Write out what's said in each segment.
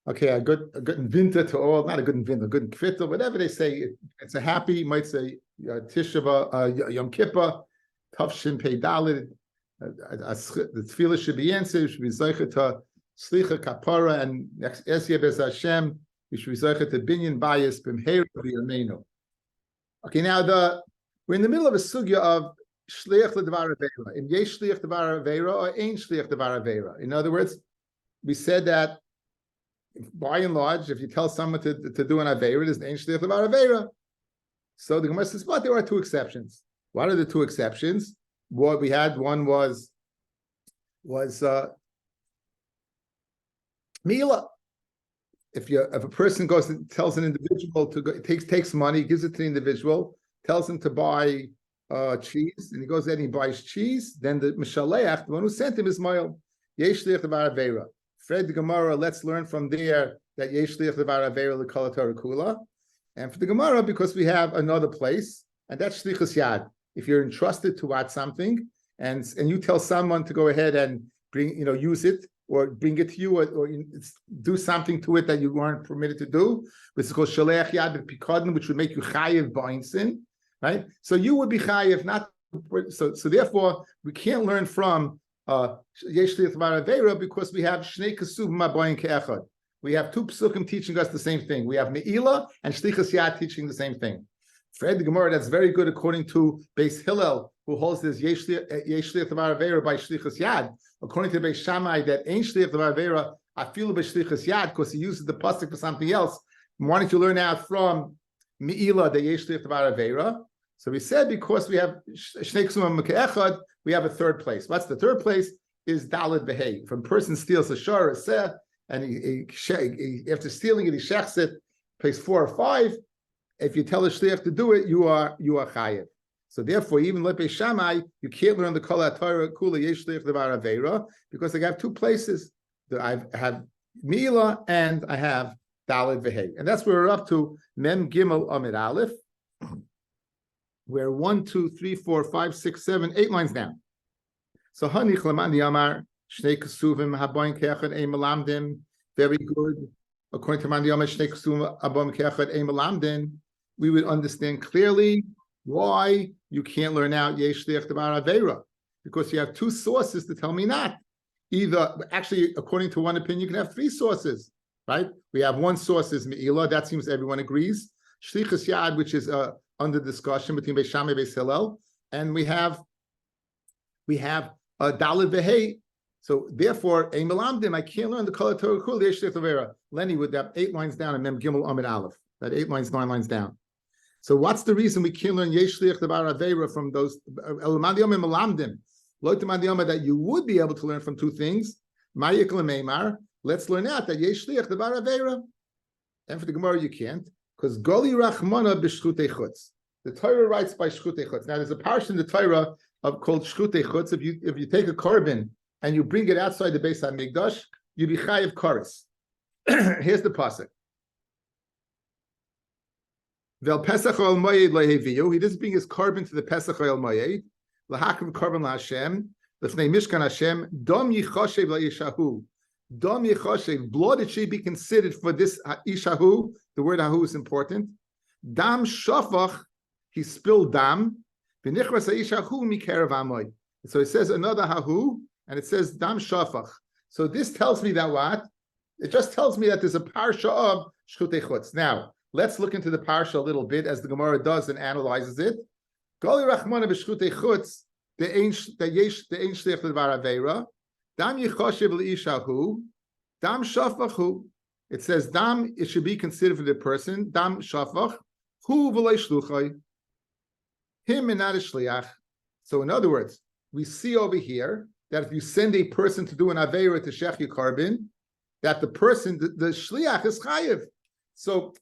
Okay, a good winter to all, not a good winter, a good kvittel, whatever they say. It's a happy. You might say Tisha B'Av, Yom Kippur, Tavshin Pei Dalet. The tefillah should be answered. Should be zeicher to slicha kapara and esya bez Hashem. We should be zeicher to binyan bayis b'mheir b'yameinu. Okay, now we're in the middle of a sugya of shliach l'davar aveira. In yesh shliach l'davar aveira or ain't shliach l'davar aveira. In other words, we said that by and large, if you tell someone to do an aveira, there's an ain't shliach l'davar aveira. So the Gemara says, but there are two exceptions. What are the two exceptions? What we had, one was Mila. If a person goes and tells an individual to go, takes money, gives it to the individual, tells him to buy cheese, and he goes there and he buys cheese, then the Mishaleach, the one who sent him, is Moil. Yesh Shliach Devar Aveira. Fred the Gemara, let's learn from there that Yesh Shliach Devar Aveira L'Kol HaTorah Kula. And for the Gemara, because we have another place, and that's Shlichus Yad. If you're entrusted to watch something, and you tell someone to go ahead and bring, use it, or bring it to you, or do something to it that you weren't permitted to do, which is called Shaleach Yad B'Pikadon, which would make you chayiv b'insin, right? So you would be chayiv, not so. Therefore, we can't learn from Yesh Shliach Devar Aveira because we have Shnei Kesuvim Abayin Ke'echad. We have two psukim teaching us the same thing. We have Me'ila and Shlichus Yad teaching the same thing. Fred the Gemara, that's very good according to Beis Hillel, who holds this Yesh Shliach Devar Aveira by Shlichus Yad. According to Beis Shammai, that ain't Shliach Devar Aveira, I feel by Shlichus Yad because he uses the pasuk for something else. Why don't you learn out from Me'ila the Yesh Shliach Devar Aveira? So we said because we have Shnei Kesuvim Me'echad, we have a third place. What's the third place? Is Dalet Behei. If a person steals a shor or a seh, and he after stealing it, he shechs it, place 4 or 5. If you tell a shliach to do it, you are chayiv. So therefore, even Lepe Shammai, you can't learn the Kol HaTorah Kula Yesh Shliach Devar Aveira because I have two places. I have Mila and I have Dalet Vehei, and that's where we're up to Mem Gimel Amid Aleph. We're 1, 2, 3, 4, 5, 6, 7, 8 lines down. So Hanich Lamandi Amar Shnei Kesuvim Haboin Keachad Ein Melamdim. Very good. According to Mandi Amar Shnei Kesuvim Haboin Keachad Ein Melamdim, we would understand clearly why you can't learn out Yesh Shliach Devar Aveira, because you have two sources to tell me not. Actually, according to one opinion, you can have 3 sources, right? We have one source is Me'ila, that seems everyone agrees. Shlichus Yad, which is under discussion between Beis Shammai and Beis Hillel, and we have Dalet Vehei. So therefore, Ein Melamdim, I can't learn the Kol HaTorah Kula Yesh Shliach Devar Aveira. Lenny with that 8 lines down and Mem Gimel Amid Aleph, that 8 lines, 9 lines down. So what's the reason we can't learn Yesh Shliach Devar Aveira from those that you would be able to learn from 2 things? Ma'yik lemeimar. Let's learn out that Yesh Shliach Devar Aveira. And for the Gemara, you can't, because Goli Rachmana b'Shchutei Chutz. The Torah writes by Shchutei Chutz. Now there's a parsha in the Torah called Shchutei Chutz. If you take a korban and you bring it outside the Beis HaMikdash, you be chayiv kares. Here's the pasuk. Vel Pesach Oil Moed Leheviu. He doesn't bring his korban to the Pesach Oil Moed. Lahakrim korban laHashem. Lefnei Mishkan Hashem. Dom yichoshev laYishahu. Dom yichoshev. Blood it should be considered for this Ishahu. The word Hahu is important. Dam shafach. He spilled dam. V'nichras Ishahu mikerav Amoy. So it says another Hahu, and it says dam shafach. So this tells me that what? It just tells me that there's a parsha of Shchutei Chutz. Now, let's look into the parsha a little bit as the Gemara does and analyzes it. Goli Rachmana b'Shchutei Chutz, the Ein Shliach Devar Aveira, Dam Yichoshev L'Ishahu, Dam Shafachu. It says Dam, it should be considered for the person, Dam Shafach, Hu V'lei Shluchai, him and not a Shliach. So in other words, we see over here that if you send a person to do an Aveira to Shech Yikarbin, that the person, the Shliach is Chayiv. So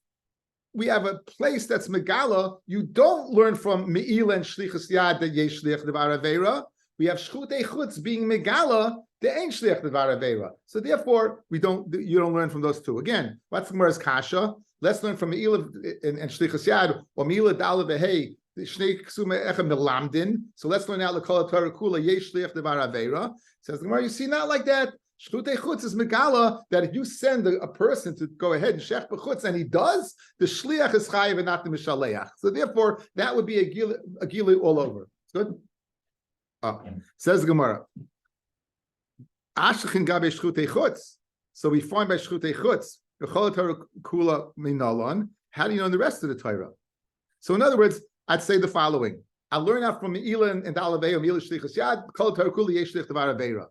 we have a place that's Megala. You don't learn from Me'ila and Shlichus Yad that Yesh Shliach Devar Aveira. We have Shchutei Chutz being Megala, the Ein Shliach Devar Aveira. So therefore, you don't learn from those two. Again, what's the Gemara's Kasha? Let's learn from Me'ila and Shlichus Yad, or Me'ila Dalet Vehei, Shnei Kesuvim Echem Melamdin. So let's learn out the Kol HaTorah Kula Yesh Shliach Devar Aveira. Says the Gemara, you see, not like that. Shchutei chutz is megala that if you send a person to go ahead and shech b'chutz and he does, the shliach is chayiv and not the mishaleach. So therefore, that would be a gilu all over. Good. Says the Gemara. Ashchin gabe shchutei chutz. So we find by shchutei chutz b'chol Torah kula minalon. How do you know in the rest of the Torah? So in other words, I'd say the following. I learn out from Meila and Dalaveo, Meila Shlichus Yad, Kol Torah Kula Yesh Shlich Devar Aveira.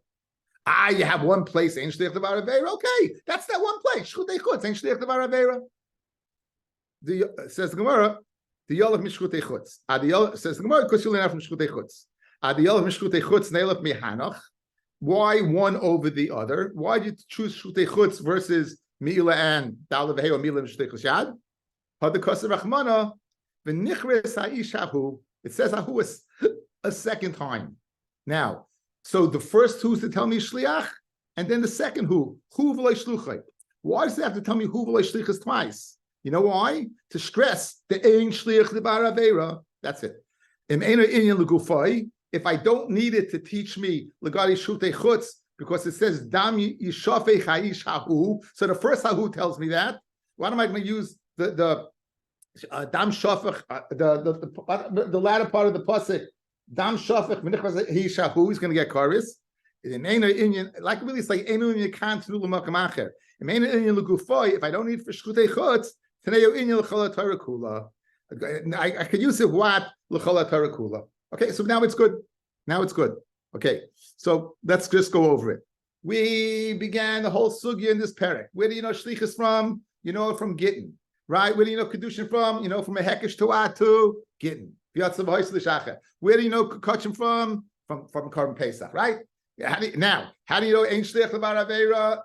You have one place, Ain't Shlich Devar Aveira. Okay, that's that one place. Shchutei chutz, Ain't Shlich Devar Aveira. Says the Gemara, the Yolav Mishchutei chutz. Says the Gemara, because you learn out from Shchutei chutz. The Yolav Mishchutei chutz Neilach Mihanach. Why one over the other? Why did you choose Shchutei chutz versus Meila and Dalaveo, Meila Shlichus Yad? Hadakos Rachmana. It says Ahu a second time. Now, so the first who's to tell me Shliach, and then the second who v'lei shluchai. Why does it have to tell me who v'lei shlichas twice? You know why? To stress the ein shliach lebar aveira. That's it. If I don't need it to teach me legari shutei chutz, because it says dam yishafei chayish hahu, so the first hahu tells me that. Why am I going to use the dam shafach, the latter part of the pasuk, dam shafach he shahu, he's going to get karis. In Indian, like really, it's like enu you can't do l'makam acher. In Indian l'gufay, if I don't need for shchutei chutz, tenei Indian l'chol Torah kula. I could use it what l'chol Torah kula. Okay, so now it's good. Now it's good. Okay, so let's just go over it. We began the whole sugya in this parak. Where do you know shlichus from? You know it from Gittin. Right? Where do you know Kidushin from? You know, from a Hekesh to Gittin. Where do you know Kachim from? From Korban Pesach, right? How do you know Ein Shliach Levar Aveira?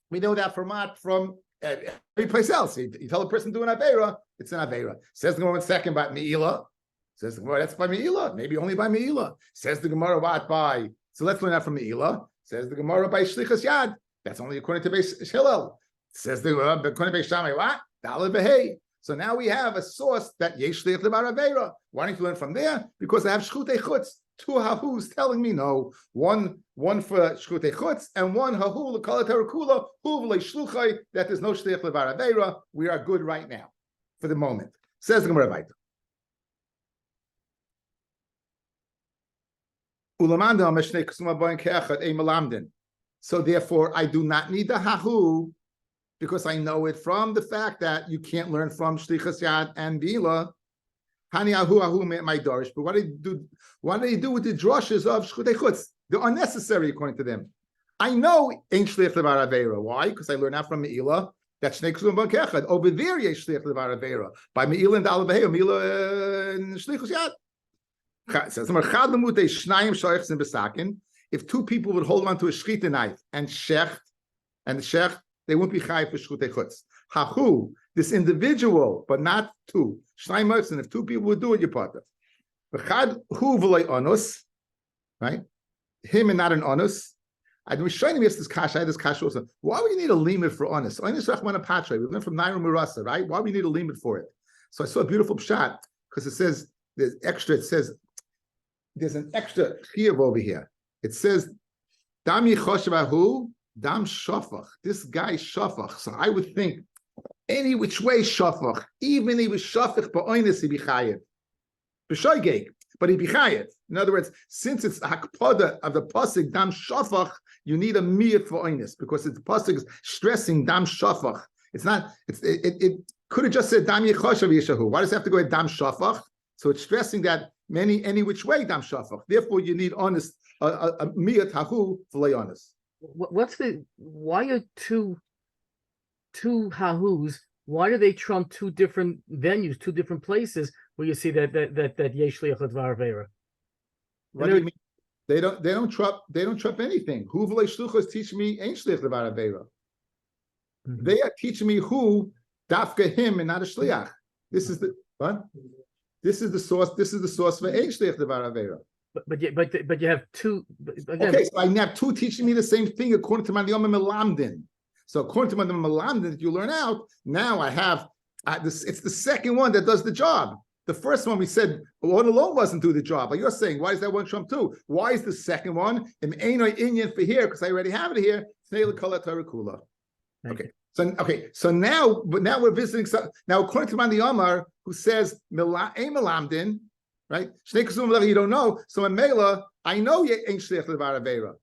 We know that from every place else. You tell a person doing Aveira, it's an Aveira. Says the Gemara second by Meila. Says the Gemara, that's by Meila. Maybe only by Meila. Says the Gemara, what by? So let's learn that from Meila. Says the Gemara by Shlichas Yad. That's only according to Beis Hillel. Says the Gemara, according to Beis Shammai, what? So now we have a source that Yesh Shliach Levar Aveira. Why don't you learn from there? Because I have Shchutei chutz. Two hahus telling me no. One for Shchutei chutz and one hahu l'kol Torah kula hu v'lei shluchai, that there's no Shliach Levar Aveira. We are good right now for the moment. Says the Gemara Vayta. Ulamanda Meshnei Ksuma Boyin Keachad Ei Melamdin. So therefore, I do not need the hahu, because I know it from the fact that you can't learn from Shlichas Yad and Bila. Hani ahu my darish. But what do you do? What do you do with the drushes of Shchutei chutz? They're unnecessary according to them. I know ain't Shliach Levar Aveira. Why? Because I learned that from Meila. That's Shnei Ksum B'Kechad. Over there, Yesh Shliach Levar Aveira. By Meila and Dalavei, Meila and Shlichus Yad. Says Chad Lemutei Shnayim Shoychs and Besakin. If two people would hold on to a shchita knife and shecht, they won't be chai for shchutei chutz. Hahu, this individual, but not two. Shnai mertzen, if two people would do it, your partner. V'chad hu v'lei onus, right? Him and not an onus. I was showing him this kasha. I had this kasha also. Why would you need a limit for onus? Onus rachmana patre. We learned from Naira Murasa, right? Why would we need a limit for it? So I saw a beautiful pshat because it says there's extra. It says there's an extra chiyuv over here. It says dam yichoshevahu. Dam shafach. This guy shafach. So I would think any which way shafach, even if he was shafach ba'oinus, he'd be chayiv. B'shoigeg, but he'd be chayiv. In other words, since it's hakpada of the pasuk dam shafach, you need a miyat for oinus because the pasuk is stressing dam shafach. It's not. It could have just said dam yichoshav yeshahu. Why does it have to go with dam shafach? So it's stressing that any which way dam shafach. Therefore, you need honest a miyat hahu for honest. Why are two hahus? Why do they trump two different venues, two different places where you see that yesh shliach levar aveira? What do you mean? They don't trump anything. Who v'lei shluchos teach me ain't shliach levar aveira. They are teaching me who dafka him and not a shliach. This is the what? This is the source. This is the source for ain't shliach levar aveira. But you have two. Again, okay, so I have two teaching me the same thing according to my Yom Melamdin. So according to my Melamdin that you learn out, now I have this. It's the second one that does the job. The first one we said one alone wasn't do the job, but you're saying why is that one trump two? Why is the second one in Indian for here? Because I already have it here. Okay. So now we're visiting. Now, according to Mani Omar, who says Melamdin, right? You don't know. So in Mela, I know you ain't shliach levar avera.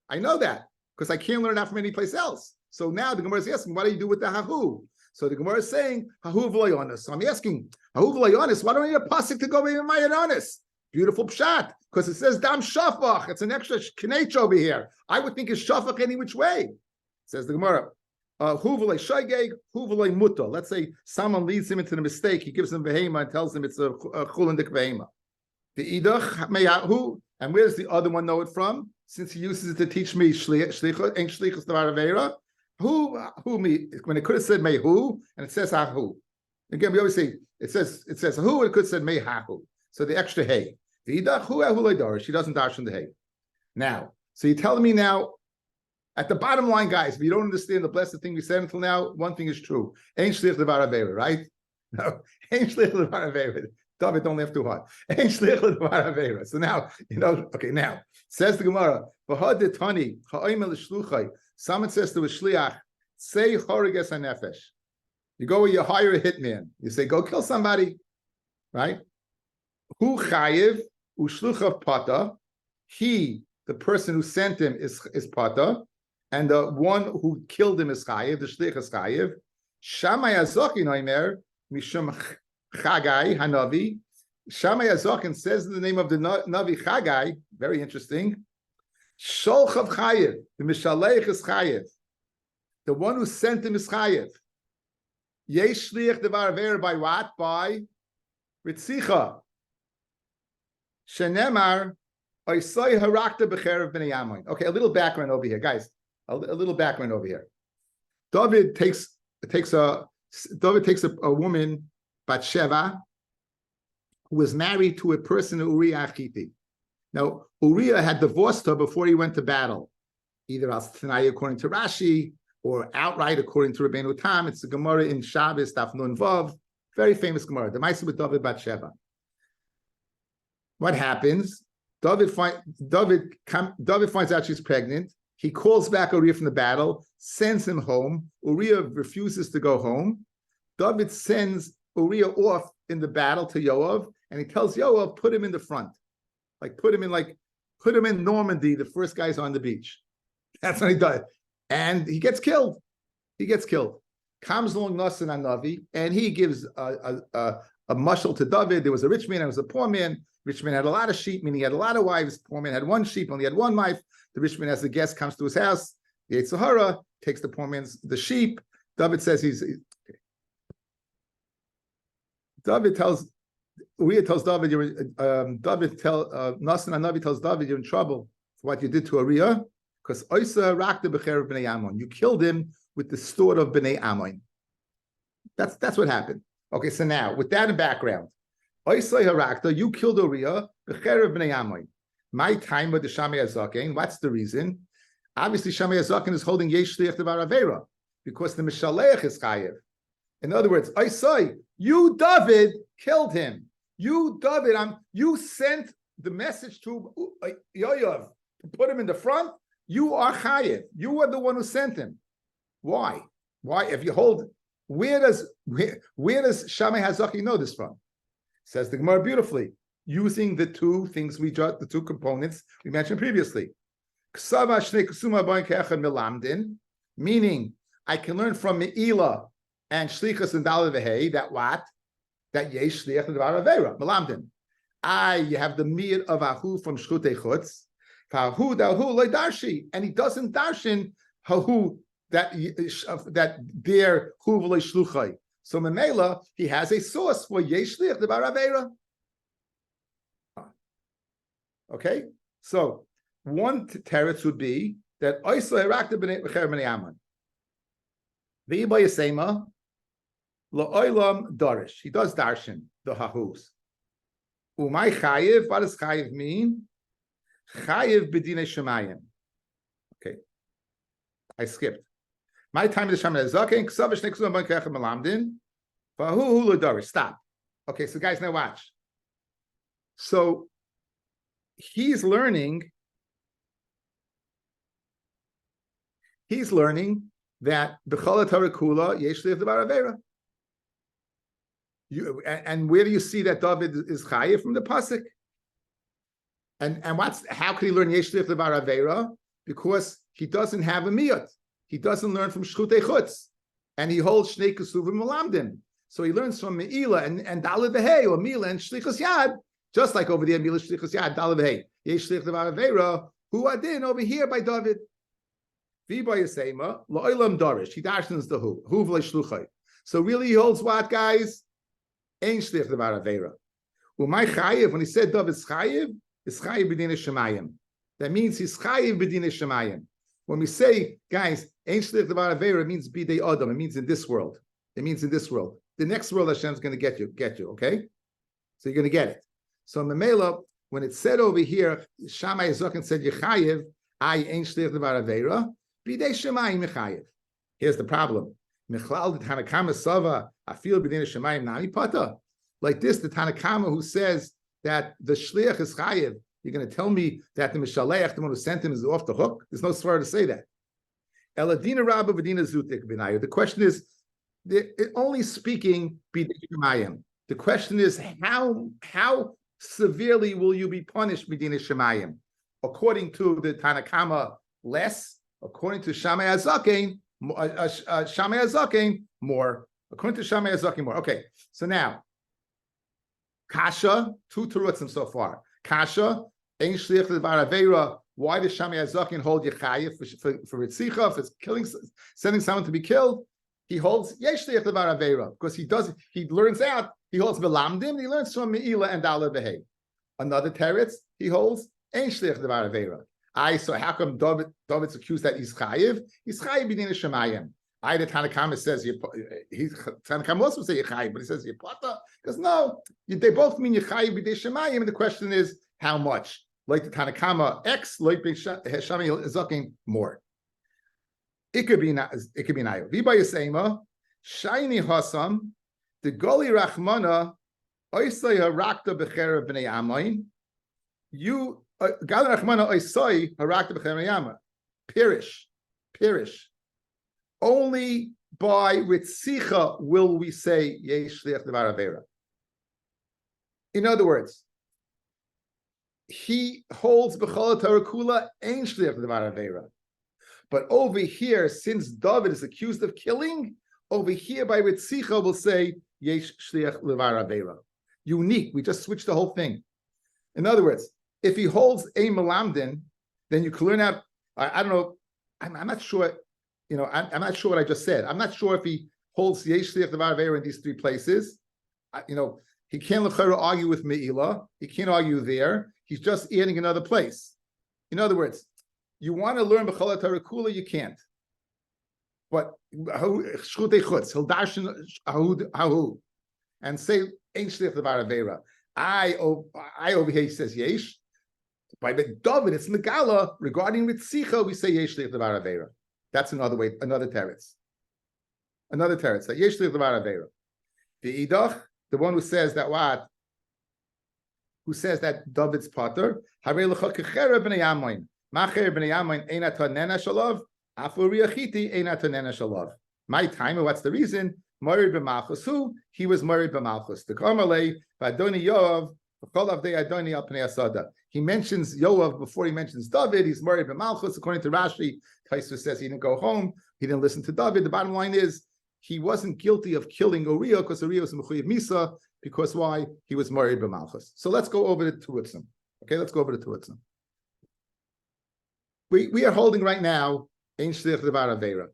I know that because I can't learn that from any place else. So now the Gemara is asking, what do you do with the hahu? So the Gemara is saying hahu v'layonis. So I'm asking hahu v'layonis. Why don't you need a pasuk to go in mayonis? Beautiful pshat because it says dam shafach. It's an extra knech over here. I would think it's shafach any which way. Says the Gemara. Let's say someone leads him into the mistake. He gives him behema and tells him it's a chulendik behema. The idach meyahu, and where does the other one know it from? Since he uses it to teach me shlichus, ain't shlichus davar avera. Who me? When it could have said mehu, and it says hahu. Again, we always say it says who. It could have said mehahu. So the extra hey. The idach hu ahu. She doesn't dash in the hey. Now, so you're telling me now. At the bottom line, guys, if you don't understand the blessed thing we said until now, one thing is true. Ain't shlich levar avera, right? No, ain't shlich levar avera. David, don't laugh too hard. Ain't shlich levar avera. So now, okay, now, says the Gemara, v'had tani, ha'oimel l'shluchai, someone says to a shliach, say choriges hanefesh. You go where you hire a hitman. You say, go kill somebody, right? Hu chayiv, u'shluchav pata. He, the person who sent him, is pata. And the one who killed him is chayiv, the shlich is chayiv. Shammai Azokin oimer mishum Chagai Hanavi. Shammai Azokin says in the name of the Navi Chagai, very interesting. Sholchav chayiv, the mishalech is chayiv. The one who sent him is chayiv. Yesh shlich devar ver by what? By ritzicha. Shenemar oisai harakta becherev b'nei Ammon. Okay, a little background over here, guys. A little background over here. David takes a woman, Bathsheba, who was married to a person, Uriah Achiti. Now, Uriah had divorced her before he went to battle, either as Tanai according to Rashi or outright according to Rabbeinu Tam. It's the Gemara in Shabbos, Daf Nun Vav, very famous Gemara. The Ma'aseh with David Bathsheba. What happens? David finds out she's pregnant. He calls back Uriah from the battle, sends him home. Uriah refuses to go home. David sends Uriah off in the battle to Yoav, and he tells Yoav, put him in the front. Put him in Normandy, the first guy's on the beach. That's what he does. And he gets killed. Comes along Nassan Navi, and he gives a mushal to David. There was a rich man, and there was a poor man. Rich man had a lot of sheep, meaning he had a lot of wives. Poor man had one sheep, only had one wife. The rich man, as a guest, comes to his house. The Yetzer Hara takes the poor man's the sheep. David says okay. Uriah tells David, Nassan Navi tells David, you're in trouble for what you did to Uriah, because Oisa rakta b'cherev b'nei Ammon. You killed him with the sword of b'nei Ammon. That's what happened. Okay, so now with that in background, Oisa harakta, you killed Uriah b'cherev b'nei Ammon. My time with the Shammai Azaken, what's the reason? Obviously, Shammai Azaken is holding Yesh Shliach Devar Avera because the Mishalech is Chayev. In other words, I say, you, David, killed him. You, David, you sent the message to Yoav to put him in the front. You are Chayev. You are the one who sent him. Why? If you hold, where does Shammai Azaken know this from? Says the Gemara beautifully, using the two things the two components we mentioned previously. Meaning, I can learn from Me'ila and Shlichus and Daled V'Hei that what? That Yesh Shliach Devar Avera, Melamdin. You have the Miyad of Ahu from Shchutei Chutz, Ahu Dahu Loi Darshi, and he doesn't darshin Hahu that there Hu V'Loi Shluchai. So Memela, he has a source for Yesh Shliach Devar Avera. Okay, so one teretz would be that Oisla Herakta B'Cher B'nei Ammon. V'Iba Yisema La'olam Darish. He does darshan the hahus. Umay Chayiv. What does Chayiv mean? Chayiv B'Dinei Shemayim. Okay, I skipped. My time is the Shammai Azaken. K'sav Shnei Ksum B'Nei Kechem Melamdin. V'Hu Hu Lo Darish. Stop. Okay, so guys, now watch. So he's learning that b'chol Torah kula yesh liach devar avera. And where do you see that David is chayiv? From the pasuk? And how could he learn yesh liach devar avera? Because he doesn't have a miyot. He doesn't learn from shchutei chutz, and he holds shnei kesuvim malamdim. So he learns from meila and daled v'hei, or mila and shlichus yad, just like over there mila shlichus yad daled v'hei. Yesh liach devar avera hu adin over here by David. V'ba yisema la'olam darish. He darshans the hu v'leishluchai. So really he holds what, guys? Ein shliach devar avera. Umay chayiv, when he said David's chayiv, is chayiv b'dinei shemayim. That means he's chayiv b'dinei shemayim. When we say, guys, ein shliach devar avera, it means b'dei adam. It means in this world. It means in this world. The next world Hashem's going to get you. Okay? So you're going to get it. So Memela, when it said over here, Shammai Zokin said Yechayev, I ein shliach devar avera, b'dei shemayim Yechayev. Here's the problem. Mechlal the Tanakama Sava, afil b'dinei shemayim nami pata. Like this, the Tanakama who says that the shliach is chayev. You're going to tell me that the Mishalech, the one who sent him, is off the hook? There's no swear to say that. Eladina Rabba V'dina Zutik B'nayu. The question is, only speaking b'dei shemayim. The question is, how severely will you be punished b'dinei shemayim? According to the Tanakama, less. According to Shammai Azaken, more. According to Shammai Azaken, more. Okay, so now, Kasha, 2 terutzim so far. Kasha, ein shliach devar avera. Why does Shammai Azaken hold Yechayev for Ritzicha, for killing, sending someone to be killed? He holds yesh shliach devar avera because he learns out. He holds Belamdim. He learns from Meila and Dala Behei. Another teretz, he holds ein shliach devar avera. So how come David's accused that he's chayiv? He's chayiv b'dinei shemayim. The Tanakama says Tanakama also say Yechayiv, but he says Yepata. Because no, they both mean Yechayiv b'dei shemayim, and the question is how much. Like the Tanakama X, like Shammai Zaken more. It could be nayo. V'ba yisema shayni hasam the goli rachmana oisay harakta b'cherev b'nei amayin. You gal rachmana oisay harakta b'cherev b'nei amayin. Pirish. Only by Ritzicha will we say yesh shliach devar avera. In other words, he holds b'chol Torah kula ein shliach devar avera. But over here, since David is accused of killing, over here by Ritzicha will say yesh shliach devar avera. Unique. We just switched the whole thing. In other words, if he holds a melamdin, then you can learn out. I don't know. I'm not sure. I'm not sure what I just said. I'm not sure if he holds yesh shliach devar avera in these 3 places. He can't argue with Meila. He can't argue there. He's just adding another place. In other words, you want to learn b'chol Torah kula, you can't. But shchutei chutz, he'll darshan hahu, and say ein shliach devar avera. I over here he says yesh. By David, it's megala regarding Ritzicha. We say yesh shliach devar avera. That's another way, another teretz. That yesh shliach devar avera. The idach, the one who says that what? Who says that David's potter? Harei lecha kecherev b'nei amoin. Macher b'nei amoin eina tonena shalav. Afu riachiti eina tonena shalav. My time, what's the reason? Morid b'malchus. Who? He was morid b'malchus. The kamalei v'adoni Yoav v'chol avdei adoni al pnei asada. He mentions Yoav before he mentions David. He's morid b'malchus. According to Rashi, Taisus says he didn't go home. He didn't listen to David. The bottom line is he wasn't guilty of killing Uriah because Uriah was mechuyev misa. Because why? He was married by Malchus. So let's go over the Tuitzim. Okay, let's go over the Tuitzim. We are holding right now Ein Shliach Devar Avera.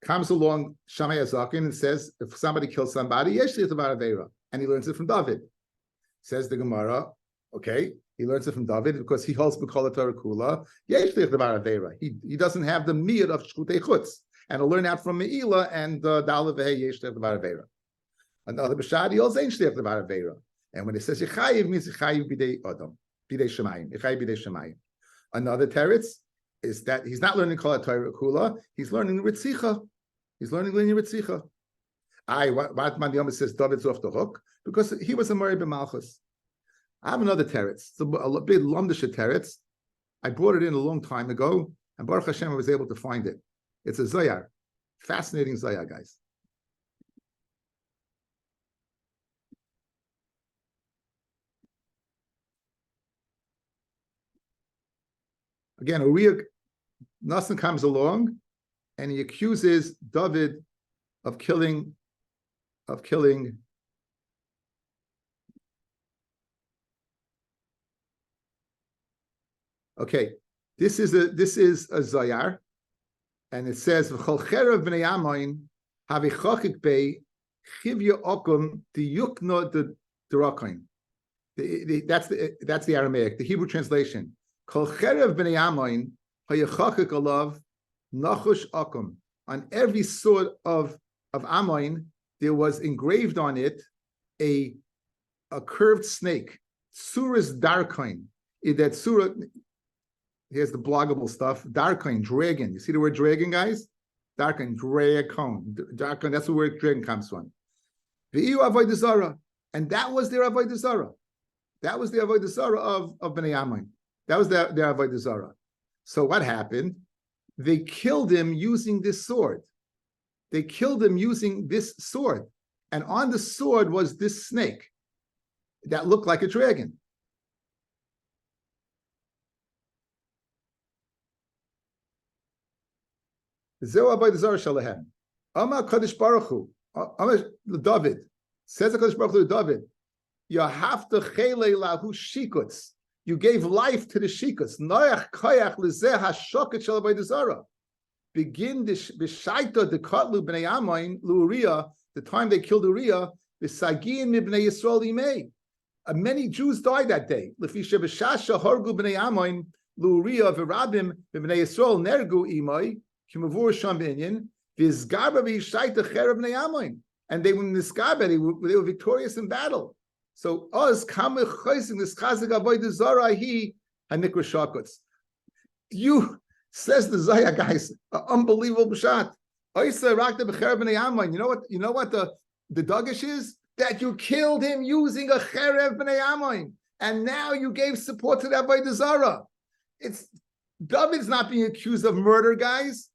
Comes along Shammai Azaken and says, if somebody kills somebody, Yesh Shliach Devar Avera. And he learns it from David. Says the Gemara, okay, he learns it from David because he holds B'chol Torah Kula, Yesh Shliach Devar Avera. He doesn't have the miyad of Shchutei Chutz. And he'll learn out from Meila and Dalav Vehei Yesh Shliach Devar Avera. Another b'shadi also ain't shliach devar avera, and when it says yechayiv means yechayiv b'dei adam, b'dei shemayim, yechayiv b'dei shemayim. Another teretz is that he's not learning kol Torah kula, he's learning Ritzicha. He's learning linear Ritzicha. What Mandiyama says David's off the hook. because he was a Mori b'malchus. I have another teretz. It's a big lumdisha teretz. I brought it in a long time ago, and Baruch Hashem, I was able to find it. It's a zayar, fascinating zayar, guys. Again, Uriah Nassan comes along, and he accuses David of killing. Okay, this is a zayar, and it says v'chol cherav b'nei Amoin havichachik bei chivya okum diyukno de derakim. That's the Aramaic, the Hebrew translation. Kol cherav b'nei Amoin hayachachik alav nachush okum. On every sword of Amoin, there was engraved on it a curved snake, Surah's Darkain. That Surah. Here's the bloggable stuff. Darkain, dragon. You see the word dragon, guys? Darkain, dragon. Darkain, that's where the word dragon comes from. V'iyu avodah zarah. And that was their avodah zarah. That was the avodah zarah of Bnei Ammon. That was their avodah zarah. So what happened? They killed him using this sword. They killed him using this sword. And on the sword was this snake that looked like a dragon. David says the Kadosh Baruch Hu to David, you have to chele lahu shikuts. You gave life to the shikuts. Noach koyach lezeh hashoket shel avodah zarah. Begin b'shaita dekatlu b'nei Amoin l'Uriah. The time they killed Uriah, b'sagin mibnei Yisrael imei. Many Jews died that day. L'fisha b'shasha hargu b'nei Amoin l'Uriah v'rabim b'nei Yisrael nergu imei. And they were in Nisgabe, they were victorious in battle. So us this you says the Zaya guys, unbelievable shot. You know what the Dagish is? That you killed him using a cherev b'nei Amoin, and now you gave support to that avodah zarah. It's David's not being accused of murder, guys.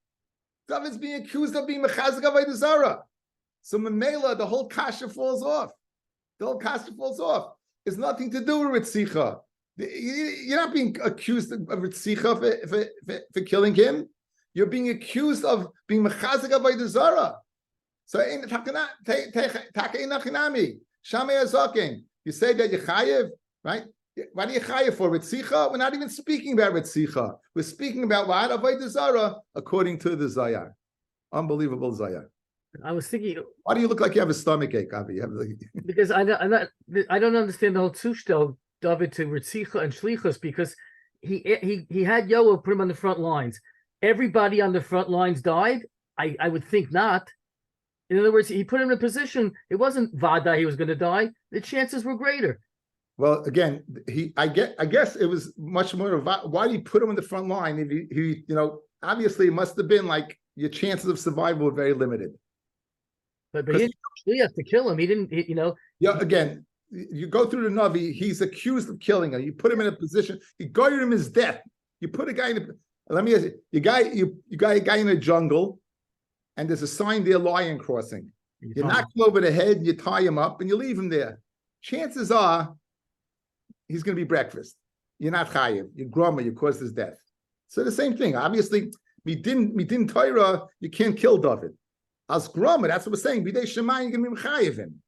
David's being accused of being mechazik avodah zarah. So Mamela, the whole kasha falls off. The whole kasha falls off. It's nothing to do with Ritzicha. You're not being accused of Ritzicha for killing him. You're being accused of being mechazik avodah zarah. So you say that you're chayiv, right? What are you chayiv for? Ritzicha? We're not even speaking about Ritzicha. We're speaking about what? Avodah zarah, according to the Zayar. Unbelievable Zayar. I was thinking, why do you look like you have a stomach ache, Avi? Because I don't understand the whole Tzushtel, David to Ritzicha and Shlichus, because he had Yoel put him on the front lines. Everybody on the front lines died? I would think not. In other words, he put him in a position, it wasn't Vada he was going to die. The chances were greater. Well, again, I guess it was much more of why did he put him in the front line? If he obviously it must have been like your chances of survival were very limited. But he didn't actually have to kill him. He didn't, Yeah, again, you go through the Navi, he's accused of killing him. You put him in a position, you guard him his death. You put a guy in let me ask you, you got a guy in a jungle, and there's a sign there, lion crossing. You knock him over the head, you tie him up, and you leave him there. Chances are he's going to be breakfast. You're not chayiv. You're grumma. You caused his death. So the same thing. Obviously, midin Torah, you can't kill David. As grumma, that's what we're saying. Bidei Shema, you're going to be chayiv him.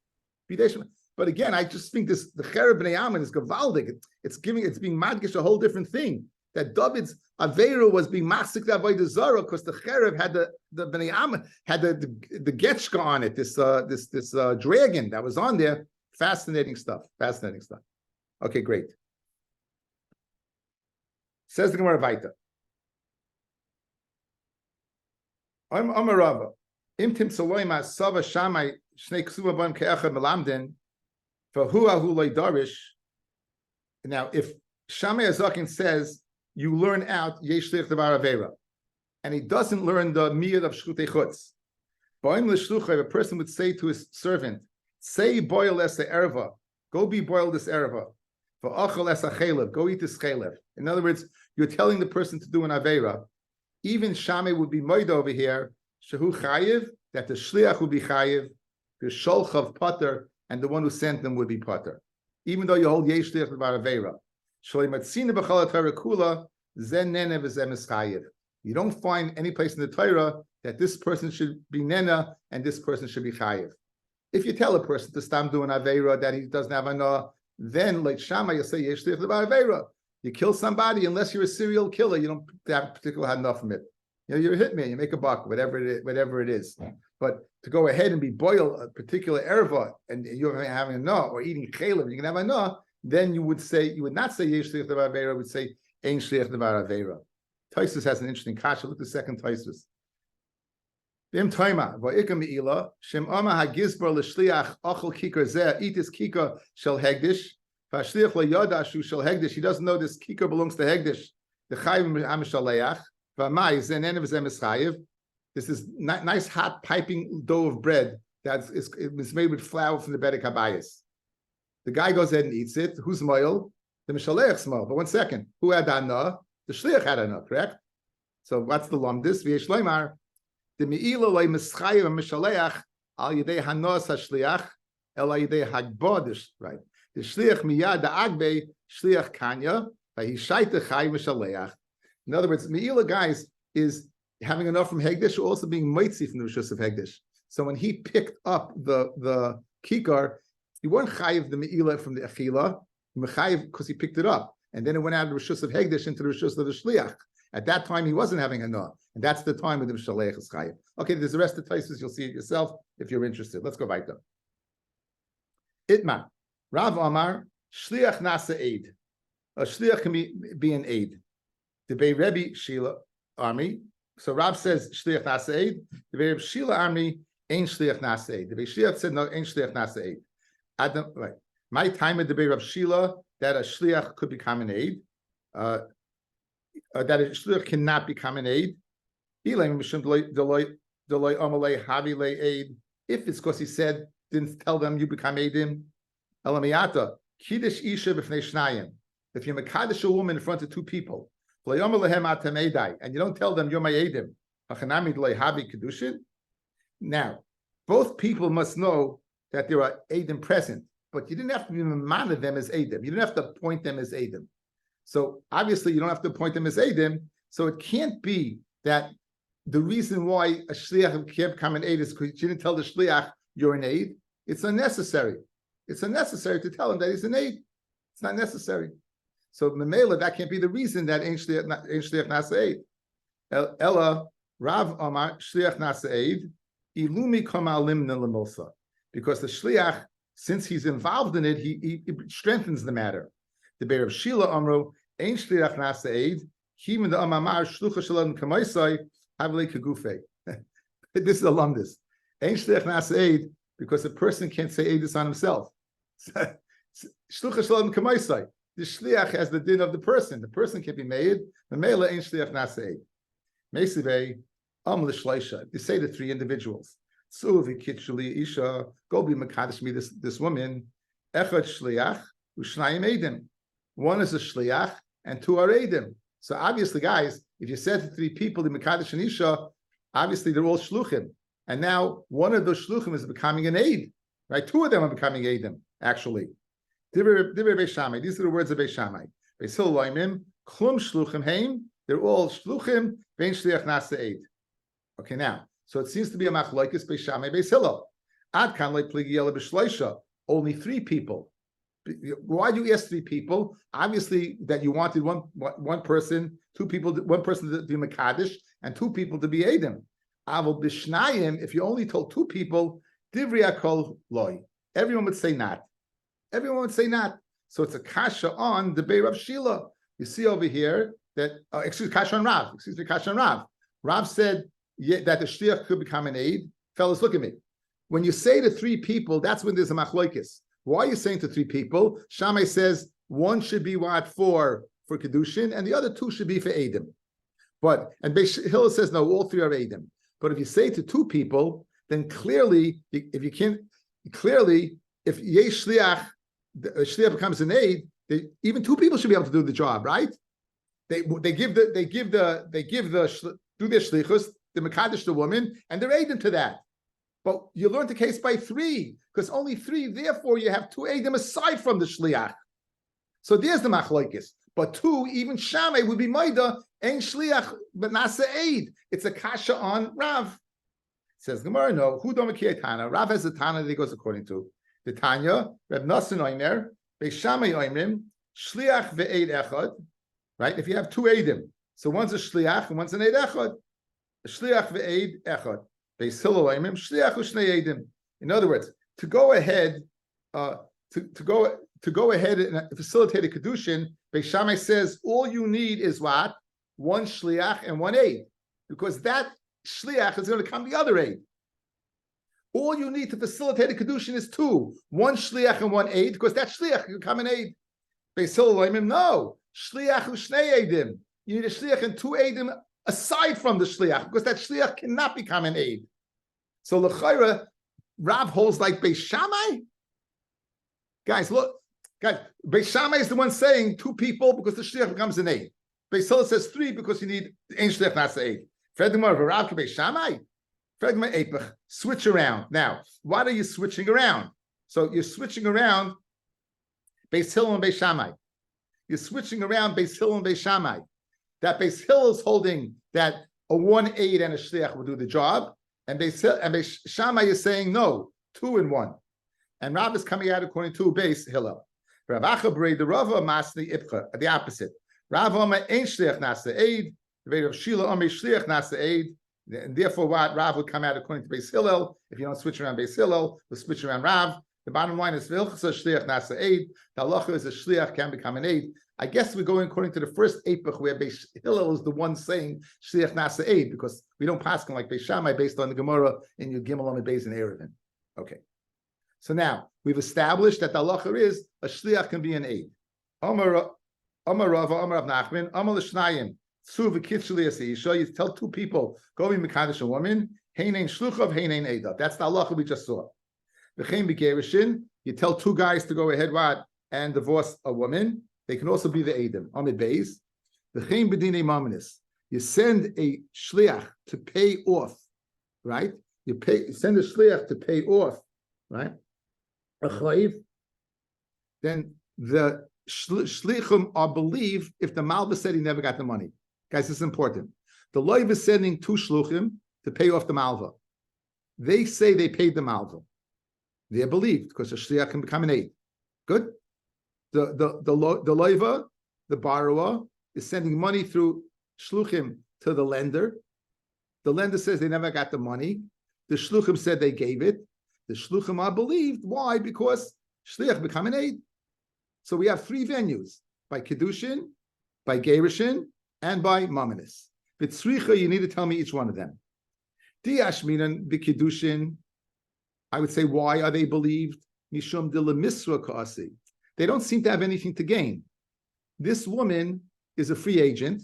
But again, I just think the cherev b'nei Ammon is gavaldik. It's being madgish a whole different thing. That David's Aveira was being masik the avodah zarah because the cherev had the b'nei Ammon had the getchka on it. This dragon that was on there. Fascinating stuff. Okay, great. Says the Gemara Vaita. I'm a Rava. Imtim Saloima Sava Shamai Shnei Ksuva Bam Ke'echad Melamden for Ahu Loi Darish. Now, if Shammai Azakin says you learn out Yesh Lich Devar Avera, and he doesn't learn the Miyad of Shchutei Chutz, Ba'im L'Shlucha, a person would say to his servant, Say boil es erva. Go be boiled this erva. For achal es chalev. Go eat this chalev. In other words, you're telling the person to do an avera. Even Shame would be moed over here. Shehu chayiv, that the shliach would be chayiv, the sholchav pater, and the one who sent them would be pater. Even though you hold yesh shliach about avera. Shleimatzina b'chal Torah kula zen nene v'zem es chayiv. You don't find any place in the Torah that this person should be nena and this person should be chayiv. If you tell a person to stop doing avera that he doesn't have anah, then like Shama, you say yesh shliach about avera. You kill somebody, unless you're a serial killer, you don't have particular enough from it. You know, you're a hitman, you make a buck, whatever it is. But to go ahead and be boiled a particular erva and you're having a nah or eating chalev, you can have a nah, then you would not say yesh shliach about avera, would say ein shliach about avera. Taisus has an interesting kasha. Look at the second Taisus. Bim Taima, va'ikam me'ila, shem ama hagizbar l'shliach achol kikar zeh, eat this kikar shel hegdish, v'ashliach lo shel hegdish, he doesn't know this kikar belongs to hegdish, the chayim ha'mishaleach, v'amai zen enev zem eschayiv, this is nice hot piping dough of bread that is made with flour from the Bedek Habayis. The guy goes ahead and eats it. Who's moil? The mishaleach's moil. But 1 second, who had anah? The shliach had anah, correct? So what's the lumdis? V'yesh leimar, the me'ila loy mischayiv mishaleach al yedei hanos hashliach el yedei hagbodish, right? The shliach miyad agbe shliach kanya v'hishaita chay mishaleach. In other words, me'ila, guys, is having enough from hegdish, also being mitzi from the rishus of hegdish. So when he picked up the kikar, he wasn't chayiv the me'ila from the achila, mechayiv because he picked it up, and then it went out of the rishus of hegdish into the rishus of the shliach. At that time, he wasn't having anah, and that's the time when the Mishaleach is chayiv. Okay, there's the rest of the Taisus. You'll see it yourself if you're interested. Let's go weiter. Itma, Rav Amar, Shliach Nasa Eid. A Shliach can be an aid. The Bei Rebbe Shila army. So Rav says Shliach Nasa Eid. The Bei Rebbe Shila army ain't Shliach Nasa Eid. The Bei Shliach said no, ain't Shliach Nasa Eid. Adam, right. My time at the Bei Rebbe Shila that a Shliach could become an aid. That a shliach cannot become an aid. If it's because he said, didn't tell them you become aidim. If you're mekadesh a woman in front of two people, and you don't tell them you're my aidim, Kidushin. Now, both people must know that there are aidim present, but you didn't have to be man of them as aidim. You didn't have to appoint them as aidim. So obviously you don't have to appoint them as Eidim. So it can't be that the reason why a Shliach can't become an Eid is because you didn't tell the Shliach you're an Eid. It's unnecessary. It's unnecessary to tell him that he's an Eid. It's not necessary. So Memela, that can't be the reason that Ein Shliach Nasa Eid. Ella, Rav Amar, Shliach Nasa Eid, Ilumi Kama Limna Lemilsa. Because the Shliach, since he's involved in it, he strengthens the matter. The Be'er of Shila Amro, Ein Shliach Nasa Eid, Kim the Amamar Shlucha Shalom Kamaisai, Havle Kagufe. This is a lumdis. Ein Shliach Nasa Eid, because a person can't say Eidus on himself. Shlucha Shalom Kamaisai. The Shliach has the din of the person. The person can be made. The Mela Ein Shliach Nasa Eid. Mesivei, L'Shleisha. You say the three individuals. Tzuvi Kitchuli Isha, go be Makadosh me this woman. Echad Shliach, Ushnayim Eidim. One is a shliach and two are eidim. So obviously, guys, if you said to three people, the Mekadesh and Isha, obviously they're all shluchim. And now one of those shluchim is becoming an aid, right? Two of them are becoming eidim, actually. These are the words of Beis Shammai. Beis Hillel loymim, klum shluchim heim, they're all shluchim, vein shliach nasa aid. Okay, now, so it seems to be a machlokes Beis Shammai, Beis Hillel. Ad kan like pligi yela b'shleisha, only three people. Why do you ask three people? Obviously, that you wanted one person, two people, one person to be Mekadesh, and two people to be Eidim. Avol b'shnayim, if you only told two people, Divri akol loy. Everyone would say not. Everyone would say not. So it's a kasha on the Be'er of Shila. You see over here that, kasha on Rav. Kasha on Rav. Rav said that the shliach could become an aid. Fellas, look at me. When you say to three people, that's when there's a machlokes. Why are you saying to three people? Shammai says one should be what for Kidushin, and the other two should be for Eidim. And Beis Hillel says no, all three are Eidim. But if you say to two people, then clearly, if you can't, clearly, if yesh shliach, the shliach becomes an aid, even two people should be able to do the job, right? They give the do their shlichus, the mekadesh the woman, and they're aiding to that. But you learn the case by three, because only three, therefore you have two aidim aside from the shliach. So there's the machlokes. But two, even Shammai would be Maida, ain't shliach, but nasa aid. It's a kasha on Rav. Says Gemara, no, who don't Tana? Rav has a Tana that he goes according to. The Tanya, Reb Nasan Oimer, Beis Shammai Oimrim, shliach ve'eid echad, right? If you have two aidim, so one's a shliach and one's an eid echad. Shliach ve'eid echad. Beis Hillel Oimrim, shliach u'shnei eidim. In other words, to go ahead, to go ahead and facilitate a Kidushin, Beis Shammai says all you need is what? One shliach and one aid. Because that shliach is going to become the other aid. All you need to facilitate a Kidushin is two. One shliach and one aid, because that shliach can become an aid. Beis Hillel Oimrim, no. Shliach u'shnei eidim. You need a shliach and two aidim aside from the shliach, because that shliach cannot become an aid. So l'chayra, Rav holds like Beis Shammai. Guys, look, Beis Shammai is the one saying two people because the shliach becomes an aid. Beis Hillel says three because you need ein shliach nasa aid. Fredimar v'Rav ke Beis Shammai. Fredimar epech. Switch around. Now, what are you switching around? So you're switching around Beis Hillel and Beis Shammai. You're switching around Beis Hillel and Beis Shammai. That Beis Hillel is holding that a one aid and a shliach will do the job, and Beis Shammai is saying no, 2 and 1. And Rav is coming out according to Beis Hillel. Rav Achabrei the Rava Masni Ipcha, the opposite. Rav Omer ain't shliach nasa aid. The Rav Shila Omer shliach nasa aid. And therefore, what Rav would come out according to Beis Hillel. If you don't switch around Beis Hillel, we'll switch around Rav. The bottom line is Vilchasa shliach nasa aid. The halacha is a shliach can become an aid. I guess we're going according to the first Epech, where Beis Hillel is the one saying shliach nasa aid, because we don't pass him like Beis Shammai based on the Gemara in your Gimel on Beis and Erevin. Okay. So now we've established that the halacha is a shliach can be an aid. Amar Rava, Amar Rav Nachman, Amar l'shnayim. You tell two people, go be mekadesh a woman, heinain shluchav, heinain eida. That's the halacha we just saw. V'chein b'gerushin, you tell two guys to go ahead and divorce a woman. They can also be the eidim. Amid beis. V'chein b'dinei mamanis. You send a shliach to pay off, right? You send a shliach to pay off, right? A chayiv. Then the shlichim are believed if the malva said he never got the money. Guys, this is important. The loiv is sending two shluchim to pay off the malva. They say they paid the malva. They're believed because the shliach can become an aid. Good. The loiva, the borrower, is sending money through shluchim to the lender. The lender says they never got the money. The shluchim said they gave it. The shluchim are believed. Why? Because shliach become an aid. So we have 3 venues: by Kidushin, by Gerushin, and by Mamanis. B'tzricha, you need to tell me each one of them. Diashminan b'Kidushin, I would say, why are they believed? Mishum de lemisra ka'asi. They don't seem to have anything to gain. This woman is a free agent.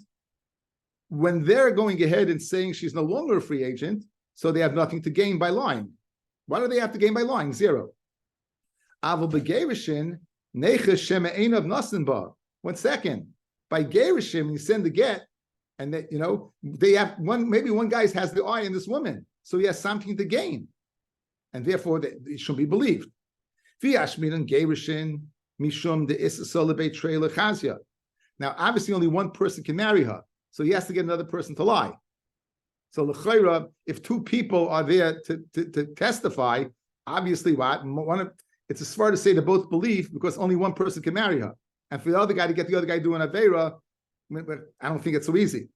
When they're going ahead and saying she's no longer a free agent, so they have nothing to gain by lying. Why do they have to gain by lying? 0. Aval b'Gerushin, neches shema einav nasin ba. 1 second. By Gerishim, you send the get, and that they have maybe one guy has the eye in this woman, so he has something to gain, and therefore it should be believed. V'yashminan Gerushin mishum de isasol trei lechazia. Now, obviously, only one person can marry her, so he has to get another person to lie. So l'chayra, if 2 people are there to testify, obviously, it's a smart to say they both believe because only one person can marry her. And for the other guy to get the other guy doing Aveira, I don't think it's so easy.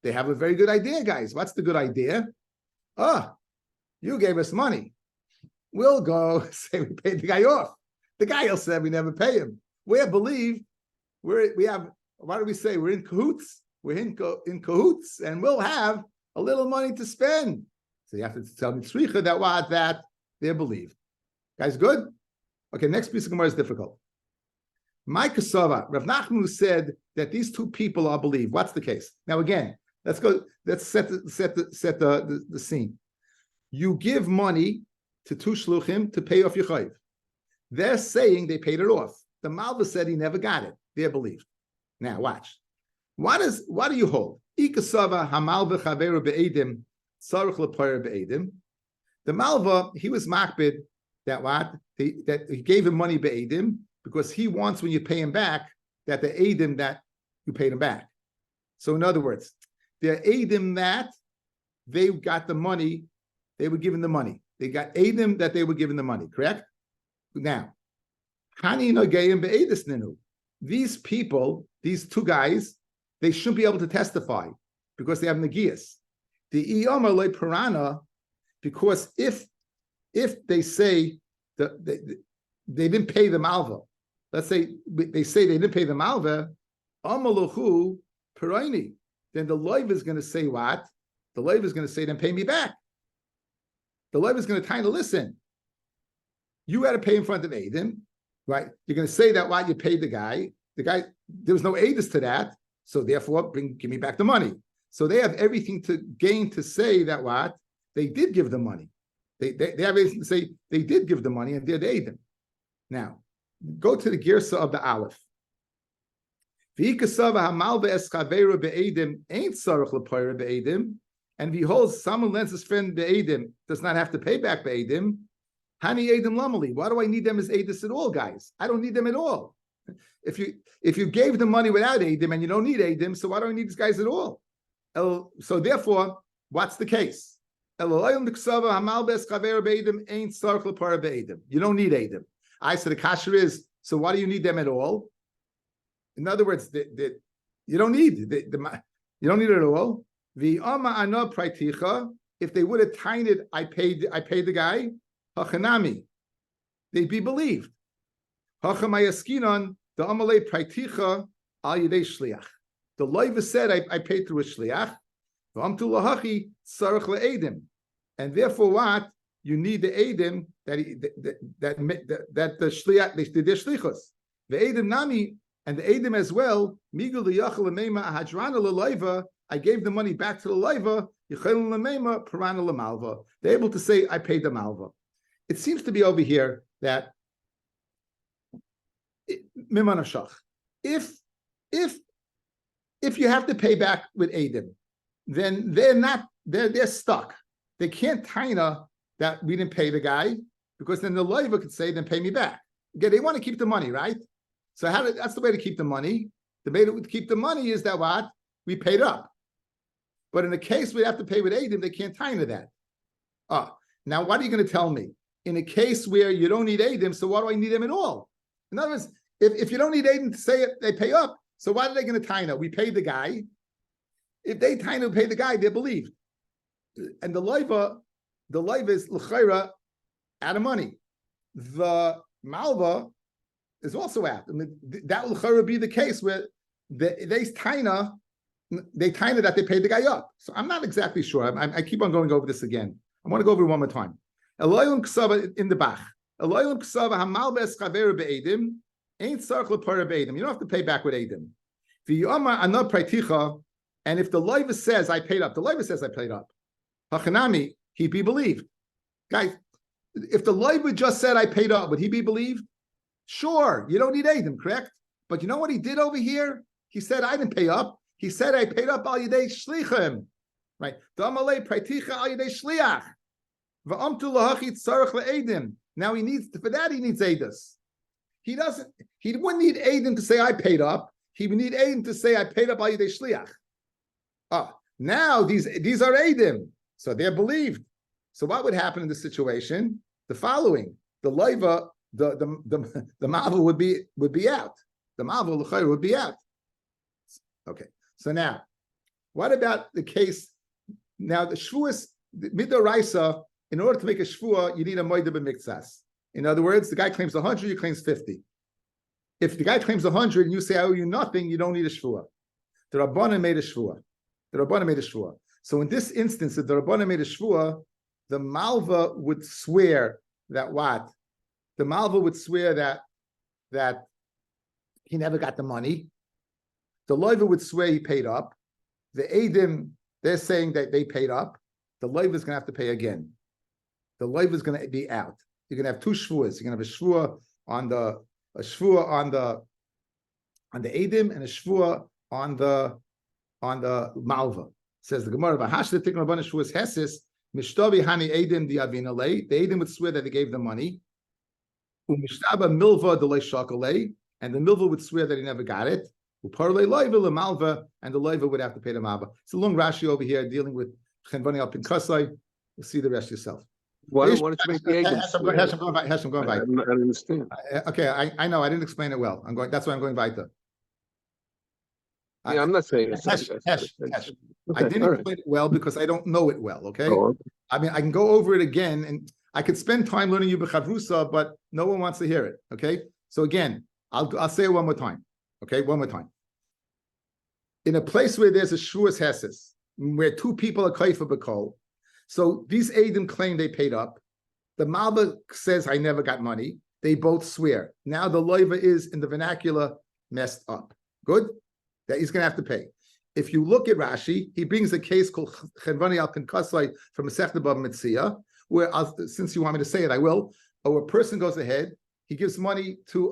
They have a very good idea, guys. What's the good idea? You gave us money. We'll go say we paid the guy off. The guy will say we never pay him. We believe we have, what do we say? We're in cahoots. We're in cahoots, and we'll have a little money to spend. So you have to tell me tzricha that they're believed. Guys, good? Okay, next piece of Gemara is difficult. My Kasava, Rav Nachman said that these 2 people are believed. What's the case? Now again, Let's go. Let's set the scene. You give money to two shluchim to pay off your chayv. They're saying they paid it off. The Malva said he never got it. They're believed. Now watch. What do you hold? Ikasava hamalva chaveru be'edim tzarich lepoyer be'edim. The Malva, he was makbid that what? That he gave him money be'edim because he wants when you pay him back that the edim that you paid him back. So in other words, the edim that they got the money, they were given the money. They got edim that they were given the money, correct? Now, these people, these two guys, they shouldn't be able to testify because they have nagias. The iyama le parana, because if they say that they didn't pay the malva, let's say they say they didn't pay the malva, amaluhu paraini, then the loiv is going to say what? The loiv is going to say, then pay me back. The loiv is going to kind of listen. You got to pay in front of Adim, right? You're going to say that why you paid the guy. The guy, there was no Adis to that, so therefore, give me back the money. So they have everything to gain to say that what? They did give the money. They have everything to say they did give the money and did Adim. Now, go to the Girsa of the Aleph. And behold, someone lends his friend Be'edim, does not have to pay back Be'edim. Hani Edim Lamali. Why do I need them as Edis at all, guys? I don't need them at all. If you gave them money without Edim and you don't need Edim, so why do I need these guys at all? So therefore, what's the case? You don't need Edim. I said the kasher is, so why do you need them at all? In other words, you don't need you don't need it at all. If they would have tied it, I paid the guy. Hachanami, they'd be believed. Hachamayaskinon, the amalei praiticha al yedei shliach. The loiva said, I paid through a shliach. V'amtu lahachi tzarich le'edim, and therefore what? You need the edim that the shliach they did their shlichus. The edim nami and the edim as well. Migul liyachal lemeima hadrana leloiva. I gave the money back to the loiva. Yichel lemeima parana lemalva. They're able to say, I paid the malva. It seems to be over here that if you have to pay back with Adim, then they're stuck. They can't taina that we didn't pay the guy, because then the loiva could say, then pay me back. Again, they want to keep the money, right? So that's the way to keep the money. The way to keep the money is that what? We paid up. But in the case we have to pay with Adim, they can't taina that. Now what are you going to tell me? In a case where you don't need Adim, so why do I need them at all? In other words, if you don't need Adim to say it, they pay up. So why are they going to taina? We paid the guy. If they taina pay the guy, they're believed. And the loiva is l'chayra out of money. The malva is also out. I mean, that will l'chayra be the case where they taina that they paid the guy up. So I'm not exactly sure. I keep on going over this again. I want to go over it one more time. Eloyim ksava in the Bach. Eloyim ksava hamal be'eskaver be'edim ain't tzarich lepara be'edim. You don't have to pay back with edim. V'yomar anad praiticha, and if the loiva says I paid up, the loiva says I paid up. Hachanami, he'd be believed. Guys, if the loiva just said I paid up, would he be believed? Sure, you don't need edim, correct? But you know what he did over here? He said I didn't pay up. He said I paid up al yedei shlichim, right? Damalei praiticha al yedei shliach. Now he needs Eidos. He wouldn't need Eidim to say I paid up. He would need Eidim to say I paid up al yedei shliach. Now these are Eidim, so they're believed. So what would happen in this situation? The following: the loiva, the mavel would be out. The mavel l'chayr would be out. Okay. So now, what about the case? Now the shvuas midoraisa. In order to make a shvua, you need a moida b'miktsas. In other words, the guy claims 100, you claims 50. If the guy claims 100 and you say I owe you nothing, you don't need a shvua. The Rabbanan made a shvua. So in this instance, if the Rabbanan made a shvua, the malva would swear that what? The malva would swear that he never got the money. The loiva would swear he paid up. The Eidim, they're saying that they paid up. The loiva is going to have to pay again. The loiva is going to be out. You're going to have two shvuas. You're going to have a shvua on the Eidim and a shvua on the Malva. Says the Gemara, "V'hashta tikun rabbanan shvuas hesis mishtavi hani Eidim di avina lei." The Eidim would swear that they gave them money. U'mishtaba milva delei shakalei, and the milva would swear that he never got it. U'parlei loiva lemalva, and the loiva would have to pay the malva. It's a long Rashi over here dealing with chenvani al pinkasai. You'll see the rest yourself. Why don't you make the Eidim swear? Hashem, going I weiter. don't understand. Okay, I know I didn't explain it well. That's why I'm going weiter. Yeah, I'm not saying it's Hesh. I Okay, didn't all explain it well because I don't know it well. Okay, right. I mean I can go over it again, and I could spend time learning you b'chavrusa, but no one wants to hear it. Okay, so again, I'll say it one more time. Okay, one more time. In a place where there's a shvuas heses, where two people are kaifa b'kol, so these Eidim claim they paid up. The Malva says I never got money. They both swear. Now the loiva is in the vernacular messed up. Good. That he's going to have to pay. If you look at Rashi, he brings a case called Chenvani al Pinkasai from Masechta Bava Metzia, where since you want me to say it, I will. Or a person goes ahead, he gives money to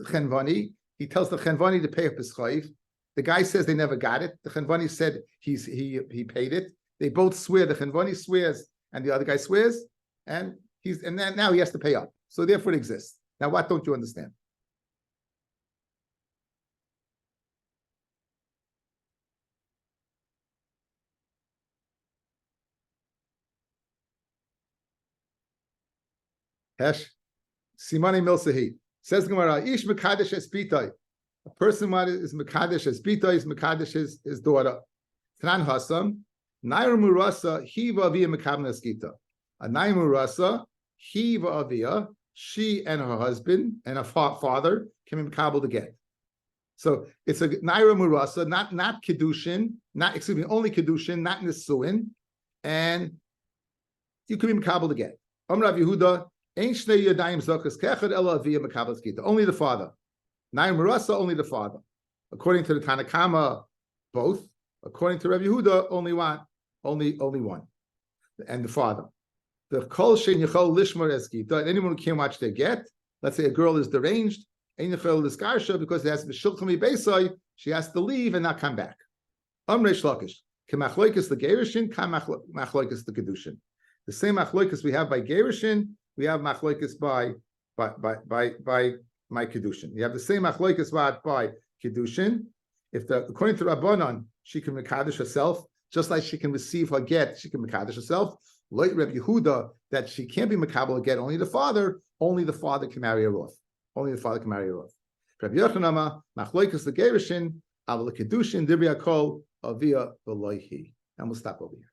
Chenvani. He tells the Chenvani to pay up his chayv. The guy says they never got it. The Chenvani said he paid it. They both swear. The Chenvani swears, and the other guy swears, and then now he has to pay up. So therefore, it exists. Now, what don't you understand? Hesh, Simani Milsahi says Gemara, Ish Mekadesh es Bitai. A person is Mekadesh es Bitai, is Mekadesh his daughter. Tran Hasam, Nair Murasa, Hiva via Mekabnes Gita. A Nair Murasa, Hiva via, she and her husband and her father can be Mekabel to get. So it's a Naira Murasa, not Kidushin, only Kidushin, not Nisuin, and you can be Mekabel to get. Rav Yehuda, only the father. Naim Marasa, only the father. According to the Tanakama, both. According to Rabbi Yehuda, only one. Only one. And the father. The Kol Shein Yechol Lishmar Eskita, and anyone who can't watch their get, let's say a girl is deranged, Ein Yechol Liskarsha, because it has to be Shilchami Beisai, she has to leave and not come back. Amrei Shlakish, Kemachloikas the Gerishin, Kamachloikas the Kedushin. The same Machloikas we have by Gerishin, we have Machloikas by my Kidushin. You have the same Machloikas by Kidushin. According to Rabbanan, she can Mekadesh herself, just like she can receive her get, she can Mekadesh herself. Like Rabbi Yehuda, that she can't be Mekabel get, only the father can marry her off. Only the father can marry her off. Rabbi Yochanama, Machloikas the Gerishin, Aval Kidushin, Dibri Akol, Avia Veloihi. And we'll stop over here.